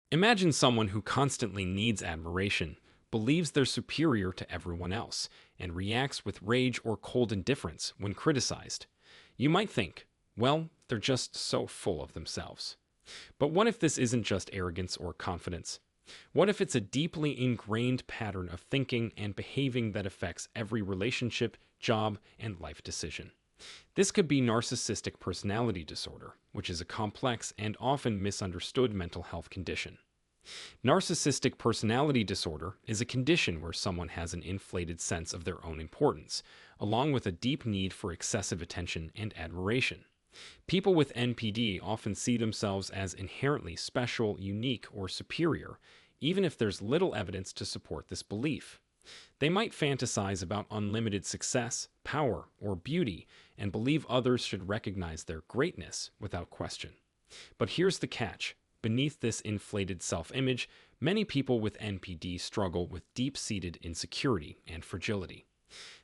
Imagine someone who constantly needs admiration, believes they're superior to everyone else, and reacts with rage or cold indifference when criticized. You might think, well, they're just so full of themselves. But what if this isn't just arrogance or confidence? What if it's a deeply ingrained pattern of thinking and behaving that affects every relationship, job, and life decision? This could be narcissistic personality disorder, which is a complex and often misunderstood mental health condition. Narcissistic personality disorder is a condition where someone has an inflated sense of their own importance, along with a deep need for excessive attention and admiration. People with NPD often see themselves as inherently special, unique, or superior, even if there's little evidence to support this belief. They might fantasize about unlimited success, power, or beauty, and believe others should recognize their greatness without question. But here's the catch. Beneath this inflated self-image, many people with NPD struggle with deep-seated insecurity and fragility.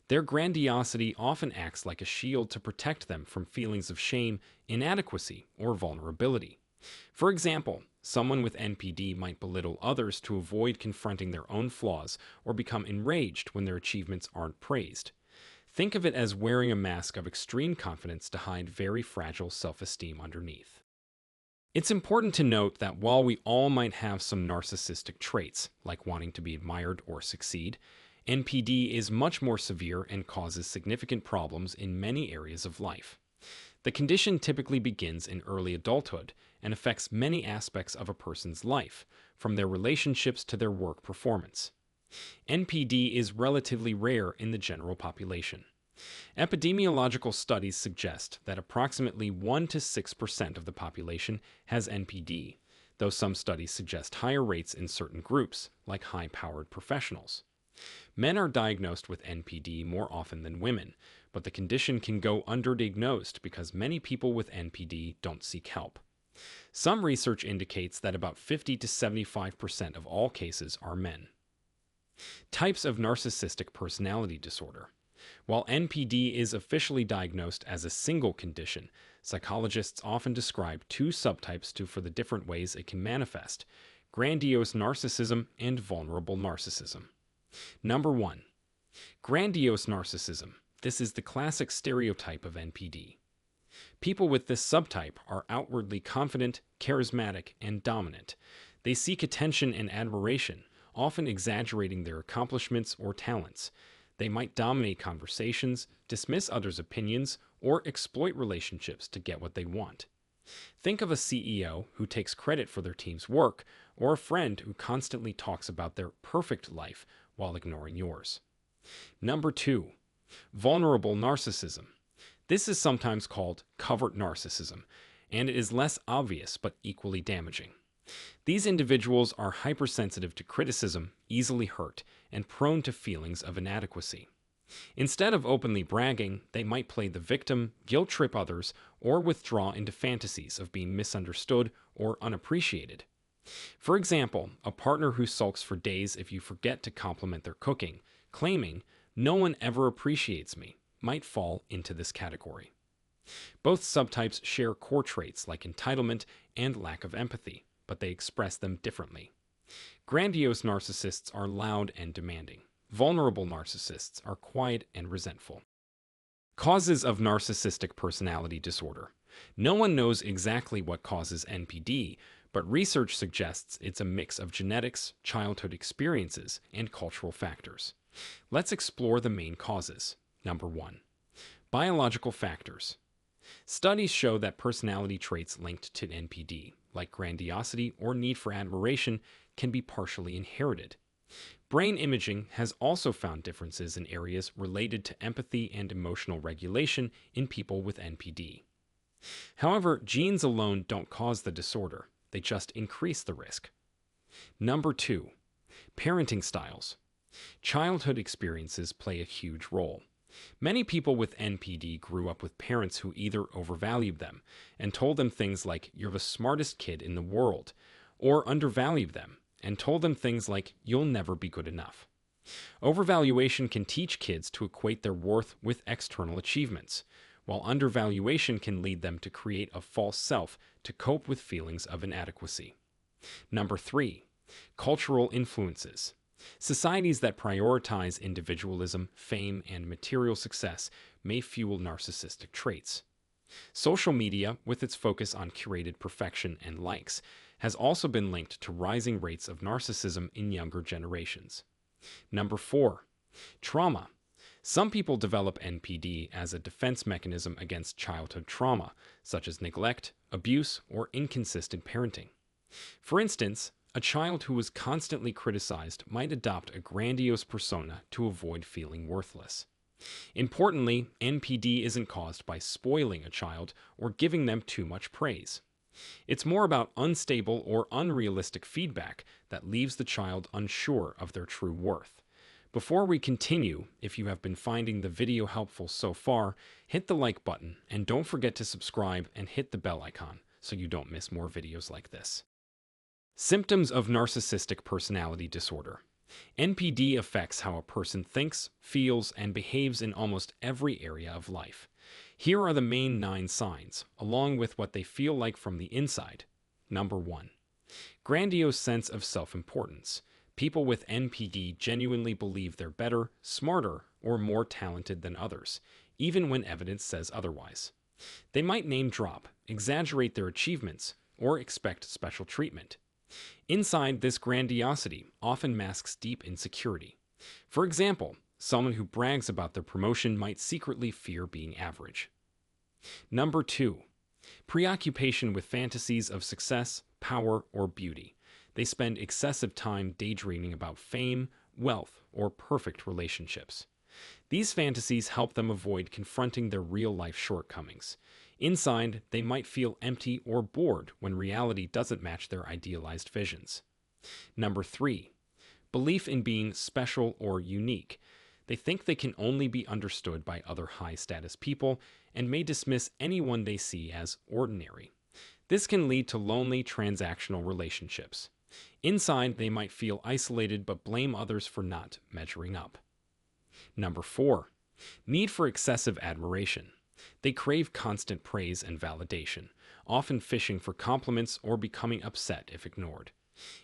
Their grandiosity often acts like a shield to protect them from feelings of shame, inadequacy, or vulnerability. For example, someone with NPD might belittle others to avoid confronting their own flaws or become enraged when their achievements aren't praised. Think of it as wearing a mask of extreme confidence to hide very fragile self-esteem underneath. It's important to note that while we all might have some narcissistic traits, like wanting to be admired or succeed, NPD is much more severe and causes significant problems in many areas of life. The condition typically begins in early adulthood and affects many aspects of a person's life, from their relationships to their work performance. NPD is relatively rare in the general population. Epidemiological studies suggest that approximately 1 to 6% of the population has NPD, though some studies suggest higher rates in certain groups, like high-powered professionals. Men are diagnosed with NPD more often than women, but the condition can go underdiagnosed because many people with NPD don't seek help. Some research indicates that about 50 to 75% of all cases are men. Types of narcissistic personality disorder. While NPD is officially diagnosed as a single condition, psychologists often describe two subtypes for the different ways it can manifest: grandiose narcissism and vulnerable narcissism. Number 1. Grandiose narcissism. This is the classic stereotype of NPD. People with this subtype are outwardly confident, charismatic, and dominant. They seek attention and admiration, often exaggerating their accomplishments or talents. They might dominate conversations, dismiss others' opinions, or exploit relationships to get what they want. Think of a CEO who takes credit for their team's work, or a friend who constantly talks about their perfect life while ignoring yours. Number 2. Vulnerable narcissism. This is sometimes called covert narcissism, and it is less obvious but equally damaging. These individuals are hypersensitive to criticism, easily hurt, and prone to feelings of inadequacy. Instead of openly bragging, they might play the victim, guilt-trip others, or withdraw into fantasies of being misunderstood or unappreciated. For example, a partner who sulks for days if you forget to compliment their cooking, claiming, "No one ever appreciates me," might fall into this category. Both subtypes share core traits like entitlement and lack of empathy, but they express them differently. Grandiose narcissists are loud and demanding. Vulnerable narcissists are quiet and resentful. Causes of narcissistic personality disorder. No one knows exactly what causes NPD, but research suggests it's a mix of genetics, childhood experiences, and cultural factors. Let's explore the main causes. Number 1. Biological factors. Studies show that personality traits linked to NPD, like grandiosity or need for admiration, can be partially inherited. Brain imaging has also found differences in areas related to empathy and emotional regulation in people with NPD. However, genes alone don't cause the disorder, they just increase the risk. Number 2. Parenting styles. Childhood experiences play a huge role. Many people with NPD grew up with parents who either overvalued them and told them things like, "You're the smartest kid in the world," or undervalued them and told them things like, "You'll never be good enough." Overvaluation can teach kids to equate their worth with external achievements, while undervaluation can lead them to create a false self to cope with feelings of inadequacy. Number 3. Cultural influences. Societies that prioritize individualism, fame, and material success may fuel narcissistic traits. Social media, with its focus on curated perfection and likes, has also been linked to rising rates of narcissism in younger generations. Number 4. Trauma. Some people develop NPD as a defense mechanism against childhood trauma, such as neglect, abuse, or inconsistent parenting. For instance, a child who was constantly criticized might adopt a grandiose persona to avoid feeling worthless. Importantly, NPD isn't caused by spoiling a child or giving them too much praise. It's more about unstable or unrealistic feedback that leaves the child unsure of their true worth. Before we continue, if you have been finding the video helpful so far, hit the like button and don't forget to subscribe and hit the bell icon so you don't miss more videos like this. Symptoms of narcissistic personality disorder. NPD affects how a person thinks, feels, and behaves in almost every area of life. Here are the main 9 signs, along with what they feel like from the inside. Number 1. Grandiose sense of self-importance. People with NPD genuinely believe they're better, smarter, or more talented than others, even when evidence says otherwise. They might name drop, exaggerate their achievements, or expect special treatment. Inside this grandiosity often masks deep insecurity. For example, someone who brags about their promotion might secretly fear being average. Number 2. Preoccupation with fantasies of success, power, or beauty. They spend excessive time daydreaming about fame, wealth, or perfect relationships. These fantasies help them avoid confronting their real-life shortcomings. Inside, they might feel empty or bored when reality doesn't match their idealized visions. Number 3. Belief in being special or unique. They think they can only be understood by other high-status people and may dismiss anyone they see as ordinary. This can lead to lonely, transactional relationships. Inside, they might feel isolated but blame others for not measuring up. Number 4. Need for excessive admiration. They crave constant praise and validation, often fishing for compliments or becoming upset if ignored.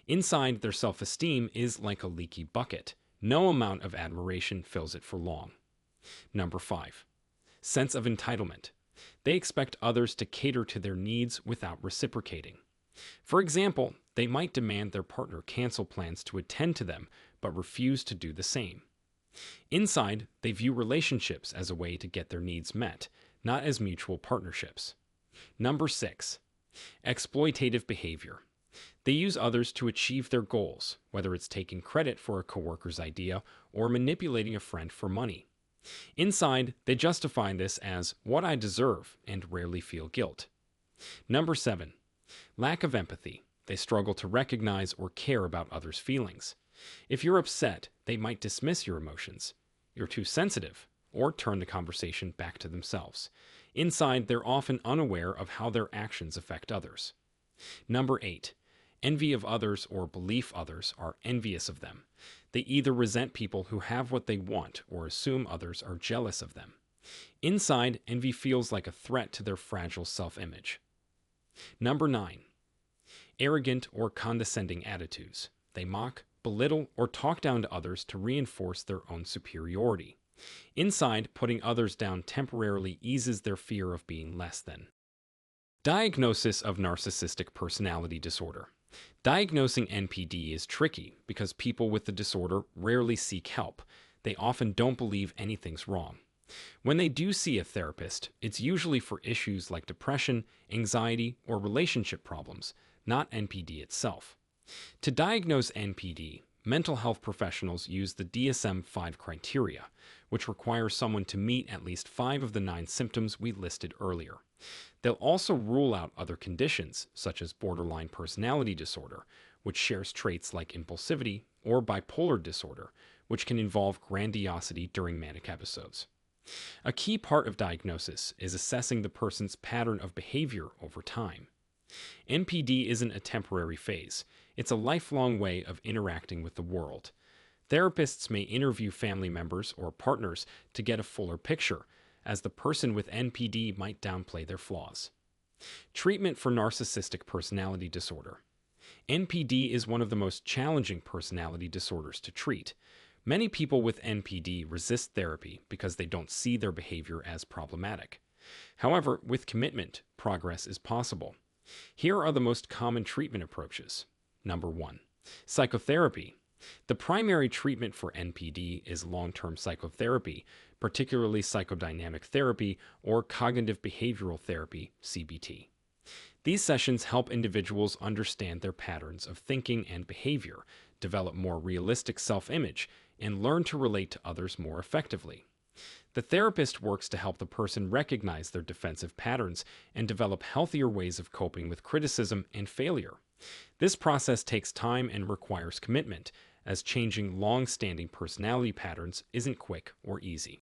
Inside, their self-esteem is like a leaky bucket. No amount of admiration fills it for long. Number 5. Sense of entitlement. They expect others to cater to their needs without reciprocating. For example, they might demand their partner cancel plans to attend to them, but refuse to do the same. Inside, they view relationships as a way to get their needs met, not as mutual partnerships. Number 6. Exploitative behavior. They use others to achieve their goals, whether it's taking credit for a coworker's idea or manipulating a friend for money. Inside, they justify this as what I deserve and rarely feel guilt. Number 7. Lack of empathy. They struggle to recognize or care about others' feelings. If you're upset, they might dismiss your emotions. You're too sensitive, or turn the conversation back to themselves. Inside, they're often unaware of how their actions affect others. Number 8. Envy of others or belief others are envious of them. They either resent people who have what they want or assume others are jealous of them. Inside, envy feels like a threat to their fragile self-image. Number 9. Arrogant or condescending attitudes. They mock, belittle, or talk down to others to reinforce their own superiority. Inside, putting others down temporarily eases their fear of being less than. Diagnosis of narcissistic personality disorder. Diagnosing NPD is tricky because people with the disorder rarely seek help. They often don't believe anything's wrong. When they do see a therapist, it's usually for issues like depression, anxiety, or relationship problems, not NPD itself. To diagnose NPD, mental health professionals use the DSM-5 criteria, which requires someone to meet at least 5 of the 9 symptoms we listed earlier. They'll also rule out other conditions, such as borderline personality disorder, which shares traits like impulsivity, or bipolar disorder, which can involve grandiosity during manic episodes. A key part of diagnosis is assessing the person's pattern of behavior over time. NPD isn't a temporary phase. It's a lifelong way of interacting with the world. Therapists may interview family members or partners to get a fuller picture, as the person with NPD might downplay their flaws. Treatment for narcissistic personality disorder. NPD is one of the most challenging personality disorders to treat. Many people with NPD resist therapy because they don't see their behavior as problematic. However, with commitment, progress is possible. Here are the most common treatment approaches. Number 1. Psychotherapy. The primary treatment for NPD is long-term psychotherapy, particularly psychodynamic therapy or cognitive behavioral therapy, CBT. These sessions help individuals understand their patterns of thinking and behavior, develop more realistic self-image, and learn to relate to others more effectively. The therapist works to help the person recognize their defensive patterns and develop healthier ways of coping with criticism and failure. This process takes time and requires commitment, as changing long-standing personality patterns isn't quick or easy.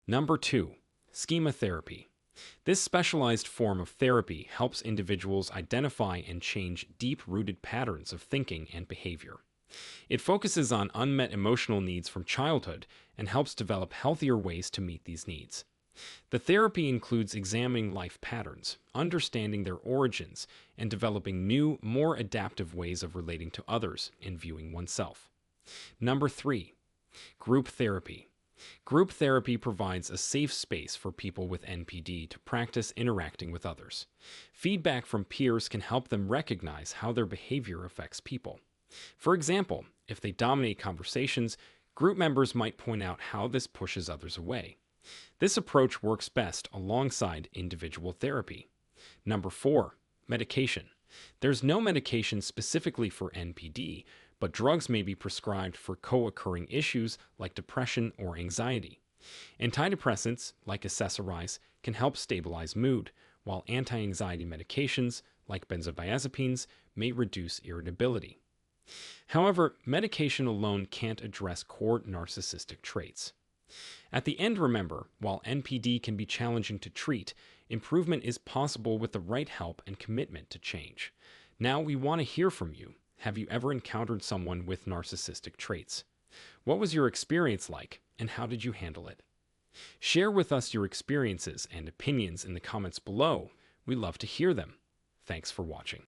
Number 2. Schema therapy. This specialized form of therapy helps individuals identify and change deep-rooted patterns of thinking and behavior. It focuses on unmet emotional needs from childhood and helps develop healthier ways to meet these needs. The therapy includes examining life patterns, understanding their origins, and developing new, more adaptive ways of relating to others and viewing oneself. Number 3. Group therapy. Group therapy provides a safe space for people with NPD to practice interacting with others. Feedback from peers can help them recognize how their behavior affects people. For example, if they dominate conversations, group members might point out how this pushes others away. This approach works best alongside individual therapy. Number 4. Medication. There's no medication specifically for NPD, but drugs may be prescribed for co-occurring issues like depression or anxiety. Antidepressants, like accessorize, can help stabilize mood, while anti-anxiety medications, like benzodiazepines, may reduce irritability. However, medication alone can't address core narcissistic traits. At the end, remember, while NPD can be challenging to treat, improvement is possible with the right help and commitment to change. Now we want to hear from you. Have you ever encountered someone with narcissistic traits? What was your experience like, and how did you handle it? Share with us your experiences and opinions in the comments below. We love to hear them. Thanks for watching.